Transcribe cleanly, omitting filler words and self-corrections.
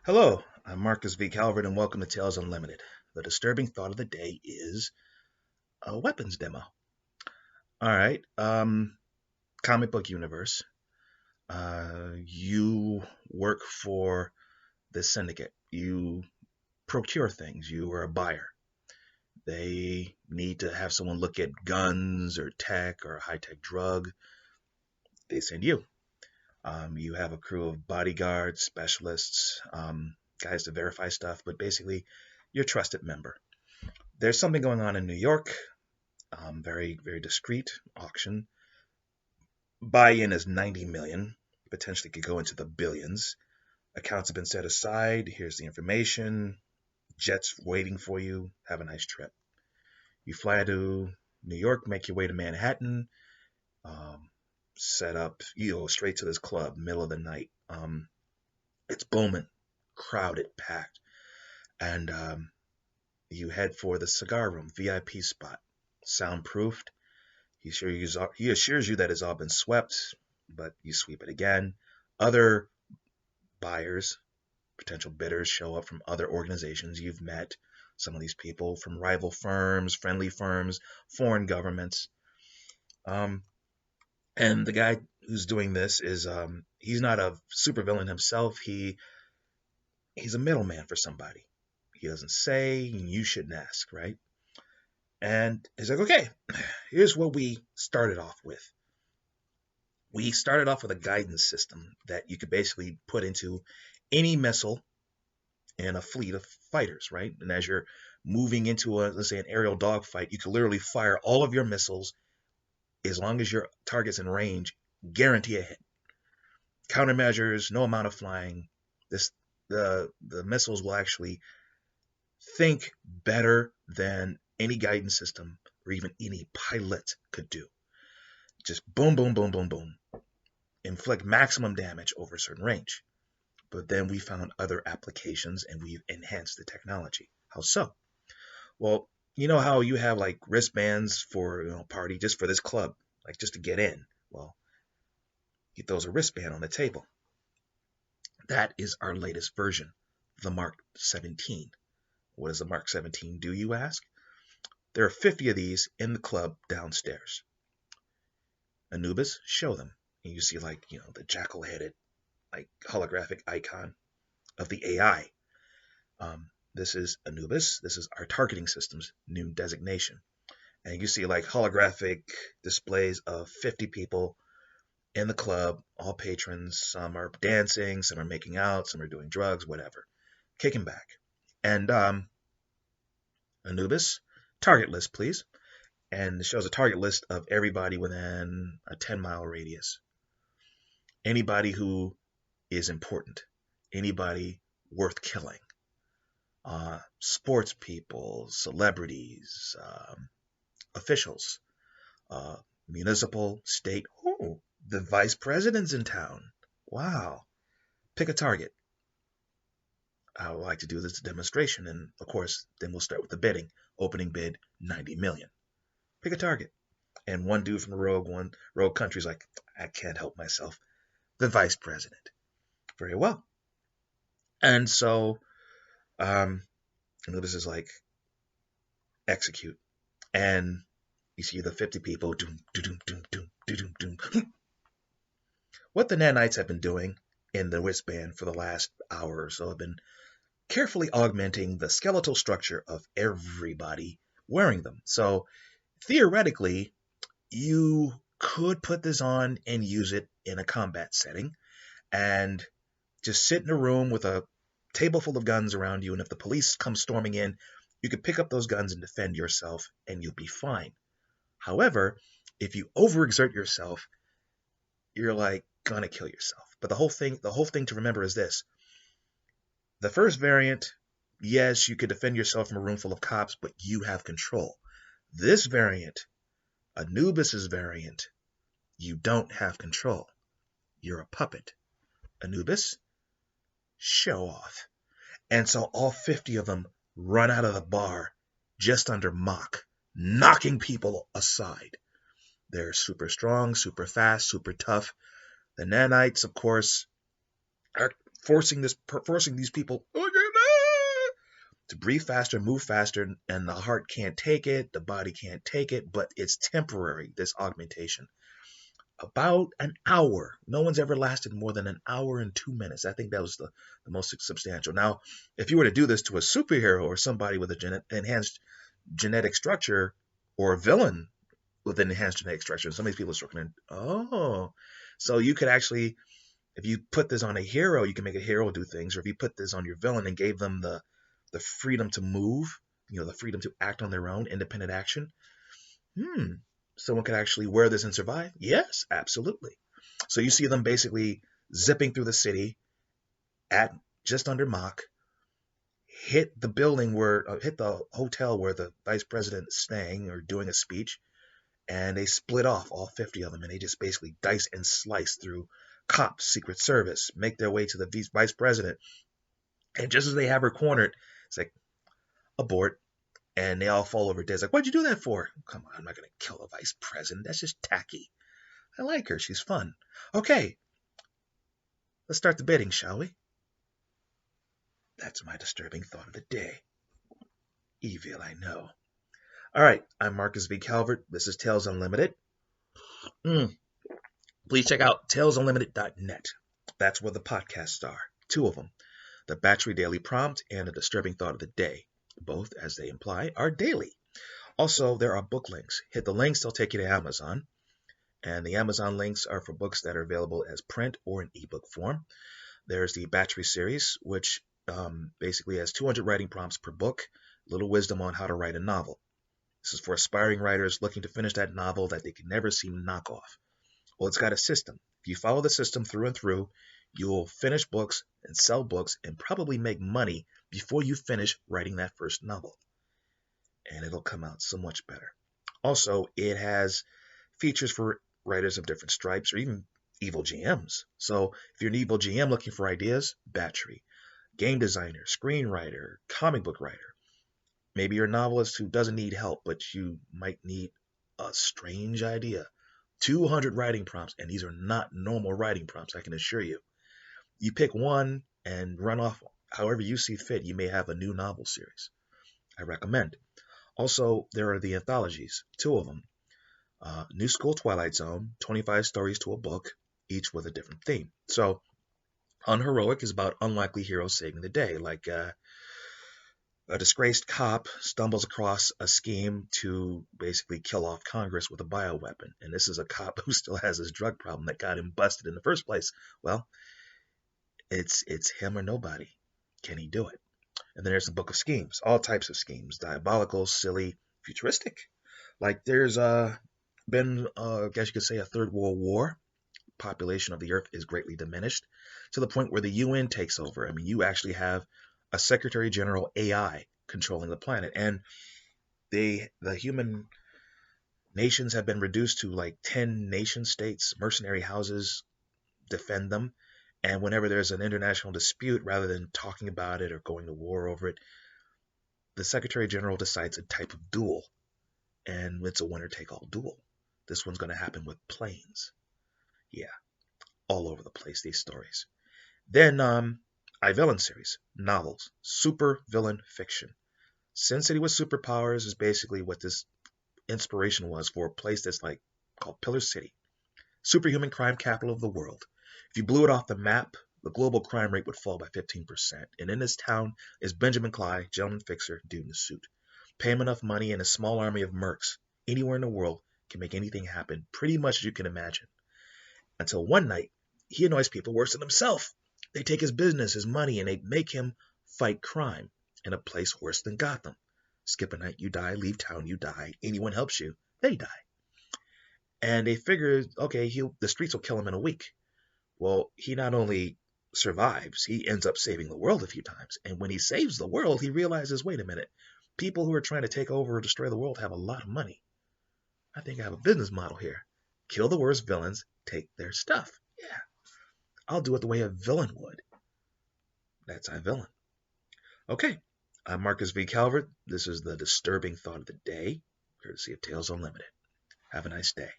Hello, I'm Marcus V. Calvert, and welcome to Tales Unlimited. The disturbing thought of the day is a weapons demo. All right, comic book universe. You work for the syndicate. You procure things. You are a buyer. They need to have someone look at guns or tech or a high tech drug. They send you. You have a crew of bodyguards, specialists, guys to verify stuff, but basically, you're a trusted member. There's something going on in New York. Very, very discreet auction. Buy-in is 90 million, potentially could go into the billions. Accounts have been set aside. Here's the information. Jets waiting for you. Have a nice trip. You fly to New York, make your way to Manhattan, um, set up, you go straight to this club, middle of the night. It's booming, crowded, packed. And you head for the cigar room, VIP spot, soundproofed. He assures you that it's all been swept, but you sweep it again. Other buyers, potential bidders, show up from other organizations you've met. Some of these people from rival firms, friendly firms, foreign governments. Um, and the guy who's doing this is he's not a supervillain himself. He's a middleman for somebody. He doesn't say, you shouldn't ask, right? And he's like, okay, here's what we started off with. We started off with a guidance system that you could basically put into any missile in a fleet of fighters, right? And as you're moving into let's say, an aerial dogfight, you can literally fire all of your missiles as long as your target's in range, guarantee a hit. Countermeasures, no amount of flying. This the missiles will actually think better than any guidance system or even any pilot could do. Just boom, boom, boom, boom, boom. Inflict maximum damage over a certain range. But then we found other applications and we've enhanced the technology. How so? Well, you know how you have like wristbands for party just for this club, like just to get in. Well, he throws a wristband on the table. That is our latest version, the Mark 17. What does the Mark 17 do, you ask? There are 50 of these in the club downstairs. Anubis, show them. And you see like, the jackal-headed, like holographic icon of the AI. This is Anubis. This is our targeting system's new designation. And you see like holographic displays of 50 people in the club, all patrons. Some are dancing, some are making out, some are doing drugs, whatever. Kicking back. And Anubis, target list, please. And it shows a target list of everybody within a 10-mile radius. Anybody who is important. Anybody worth killing. Sports people, celebrities, officials, uh, municipal, state. Oh, the vice president's in town. Wow. Pick a target. I would like to do this demonstration, and of course, then we'll start with the bidding. Opening bid, 90 million. Pick a target. And one dude from rogue country's like, I can't help myself. The vice president. Very well. And so, this is like, execute. And you see the 50 people, doom, doom, doom, doom, doom, doom, doom. What the nanites have been doing in the wristband for the last hour or so have been carefully augmenting the skeletal structure of everybody wearing them. So theoretically, you could put this on and use it in a combat setting and just sit in a room with a table full of guns around you. And if the police come storming in, you could pick up those guns and defend yourself and you'll be fine. However, if you overexert yourself, you're like gonna kill yourself. But the whole thing to remember is this. The first variant, yes, you could defend yourself from a room full of cops, but you have control. This variant, Anubis's variant, you don't have control. You're a puppet. Anubis, show off. And so all 50 of them run out of the bar just under Mach, knocking people aside. They're super strong, super fast, super tough. The nanites, of course, are forcing these people to breathe faster, move faster, and the heart can't take it, the body can't take it, but it's temporary, this augmentation. About an hour. No one's ever lasted more than an hour and 2 minutes. I think that was the most substantial. Now, if you were to do this to a superhero or somebody with a enhanced genetic structure, or a villain with an enhanced genetic structure, some of these people are struggling. Oh, so you could actually, if you put this on a hero, you can make a hero do things. Or if you put this on your villain and gave them the freedom to move, the freedom to act on their own, independent action. Someone could actually wear this and survive? Yes, absolutely. So you see them basically zipping through the city at just under Mach, hit the hotel where the vice president is staying or doing a speech, and they split off, all 50 of them, and they just basically dice and slice through cops, Secret Service, make their way to the vice president. And just as they have her cornered, it's like, abort. And they all fall over dead. It's like, what'd you do that for? Come on, I'm not going to kill a vice president. That's just tacky. I like her. She's fun. Okay, let's start the bidding, shall we? That's my disturbing thought of the day. Evil, I know. All right, I'm Marcus V. Calvert. This is Tales Unlimited. Please check out TalesUnlimited.net. That's where the podcasts are. 2 of them. The Battery Daily Prompt and the Disturbing Thought of the Day. Both, as they imply, are daily. Also, there are book links. Hit the links, they'll take you to Amazon. And the Amazon links are for books that are available as print or in ebook form. There's the Battery series, which basically has 200 writing prompts per book, little wisdom on how to write a novel. This is for aspiring writers looking to finish that novel that they can never seem to knock off. Well, it's got a system. If you follow the system through and through, you'll finish books and sell books and probably make money before you finish writing that first novel. And it'll come out so much better. Also, it has features for writers of different stripes or even evil GMs. So if you're an evil GM looking for ideas, Battery. Game designer, screenwriter, comic book writer. Maybe you're a novelist who doesn't need help, but you might need a strange idea. 200 writing prompts, and these are not normal writing prompts, I can assure you. You pick one and run off however you see fit. You may have a new novel series. I recommend. Also, there are the anthologies, 2 of them. New School Twilight Zone, 25 stories to a book, each with a different theme. So, Unheroic is about unlikely heroes saving the day, like a disgraced cop stumbles across a scheme to basically kill off Congress with a bioweapon. And this is a cop who still has his drug problem that got him busted in the first place. Well, it's him or nobody. Can he do it? And then there's the Book of Schemes, all types of schemes, diabolical, silly, futuristic. Like there's been, I guess you could say, a third world war. Population of the earth is greatly diminished to the point where the UN takes over. I mean, you actually have a Secretary General AI controlling the planet, and the human nations have been reduced to like 10 nation states. Mercenary houses defend them, and whenever there's an international dispute, rather than talking about it or going to war over it, the Secretary General decides a type of duel, and it's a winner-take-all duel. This one's going to happen with planes. Yeah, all over the place, these stories. Then, iVillain series, novels, super villain fiction. Sin City with Superpowers is basically what this inspiration was for a place that's like called Pillar City, superhuman crime capital of the world. If you blew it off the map, the global crime rate would fall by 15%. And in this town is Benjamin Clyde, gentleman fixer, dude in a suit. Pay him enough money and a small army of mercs anywhere in the world can make anything happen, pretty much as you can imagine. Until one night, he annoys people worse than himself. They take his business, his money, and they make him fight crime in a place worse than Gotham. Skip a night, you die. Leave town, you die. Anyone helps you, they die. And they figure, okay, the streets will kill him in a week. Well, he not only survives, he ends up saving the world a few times. And when he saves the world, he realizes, wait a minute, people who are trying to take over or destroy the world have a lot of money. I think I have a business model here. Kill the worst villains, take their stuff. Yeah, I'll do it the way a villain would. That's iVillain. Okay, I'm Marcus V. Calvert. This is the disturbing thought of the day, courtesy of Tales Unlimited. Have a nice day.